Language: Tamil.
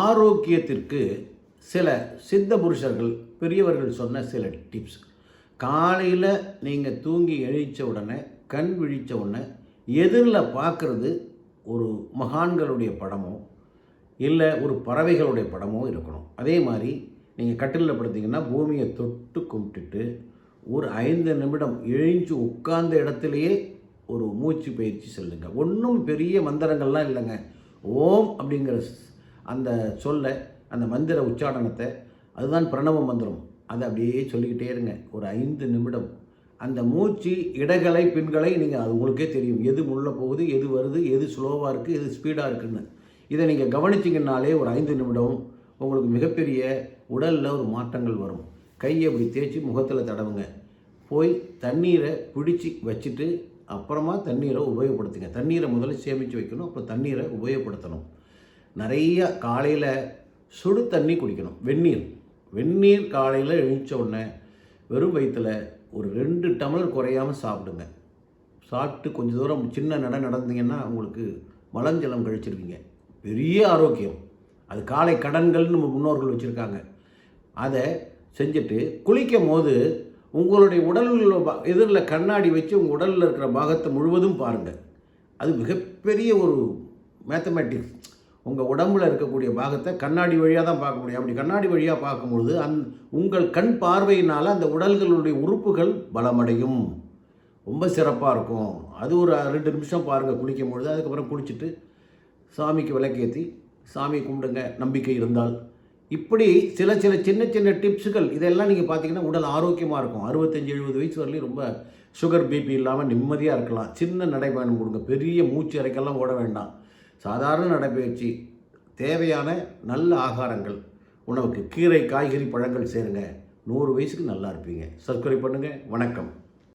ஆரோக்கியத்திற்கு சில சித்த புருஷர்கள் பெரியவர்கள் சொன்ன சில டிப்ஸ். காலையில் நீங்கள் தூங்கி எழுந்த உடனே கண் விழித்த உடனே எதிரில் பார்க்குறது ஒரு மகான்களுடைய படமோ இல்லை ஒரு பறவைகளுடைய படமோ இருக்கணும். அதே மாதிரி நீங்கள் கட்டிலில் படுத்திங்கன்னா பூமியை தொட்டு கும்பிட்டுட்டு ஒரு 5 நிமிடம் எழுந்து உட்கார்ந்த இடத்துலையே ஒரு மூச்சு பயிற்சி செல்லுங்க. ஒன்றும் பெரிய மந்திரங்கள்லாம் இல்லைங்க. ஓம் அப்படிங்கிற அந்த சொல்லை, அந்த மந்திர உச்சாரணத்தை, அதுதான் பிரணவ மந்திரம். அதை அப்படியே சொல்லிக்கிட்டே இருங்க ஒரு 5 நிமிடம். அந்த மூச்சு இடகலை பின்களை நீங்கள் அது உங்களுக்கே தெரியும், எது முள்ள போகுது, எது வருது, எது ஸ்லோவாக இருக்குது, எது ஸ்பீடாக இருக்குதுன்னு. இதை நீங்கள் கவனிச்சிங்கனாலே ஒரு 5 நிமிடம் உங்களுக்கு மிகப்பெரிய உடலில் ஒரு மாற்றங்கள் வரும். கையை அப்படி தேய்ச்சி முகத்தில் தடவுங்க. போய் தண்ணீரை பிடிச்சி வச்சுட்டு அப்புறமா தண்ணீரை உபயோகப்படுத்துங்க. தண்ணீரை முதல்ல சேமித்து வைக்கணும், அப்புறம் தண்ணீரை உபயோகப்படுத்தணும். நிறைய காலையில் சுடு தண்ணி குடிக்கணும். வெந்நீர் காலையில் எழுந்த உடனே வெறும் வயிற்றில் ஒரு 2 டம்ளர் குறையாமல் சாப்பிடுங்க. சாப்பிட்டு கொஞ்சம் தூரம் சின்ன நடந்தீங்கன்னா உங்களுக்கு மலஞ்சலம் கழிச்சிருக்கீங்க. பெரிய ஆரோக்கியம். அது காலை கடன்கள்னு நம்ம முன்னோர்கள் வச்சுருக்காங்க. அதை செஞ்சுட்டு குளிக்கும் போது உங்களுடைய உடலில் எதிரில் கண்ணாடி வச்சு உங்கள் உடலில் இருக்கிற பாகத்தை முழுவதும் பாருங்கள். அது மிகப்பெரிய ஒரு மேத்தமேட்டிக்ஸ். உங்கள் உடம்பில் இருக்கக்கூடிய பாகத்தை கண்ணாடி வழியாக தான் பார்க்க முடியும். அப்படி கண்ணாடி வழியாக பார்க்கும்பொழுது உங்கள் கண் பார்வையினால் அந்த உடல்களுடைய உறுப்புகள் பலமடையும். ரொம்ப சிறப்பாக இருக்கும். அது ஒரு 2 நிமிஷம் பாருங்கள் குளிக்கும் பொழுது. அதுக்கப்புறம் குளிச்சுட்டு சாமிக்கு விளக்கேற்றி சாமி கும்பிடுங்க, நம்பிக்கை இருந்தால். இப்படி சின்ன சின்ன டிப்ஸுகள் இதெல்லாம் நீங்கள் பார்த்தீங்கன்னா உடல் ஆரோக்கியமாக இருக்கும். 65-70 வயசு வரலையும் ரொம்ப சுகர் பிபி இல்லாமல் நிம்மதியாக இருக்கலாம். சின்ன நடைப்பயணம் கொடுங்க. பெரிய மூச்சு இறைக்கெல்லாம் ஓட வேண்டாம். சாதாரண நடைப்பயிற்சி, தேவையான நல்ல ஆகாரங்கள், உணவுக்கு கீரை, காய்கறி, பழங்கள் சேருங்க. 100 வயசுக்கு நல்லா இருப்பீங்க. சப்ஸ்கிரைப் பண்ணுங்கள். வணக்கம்.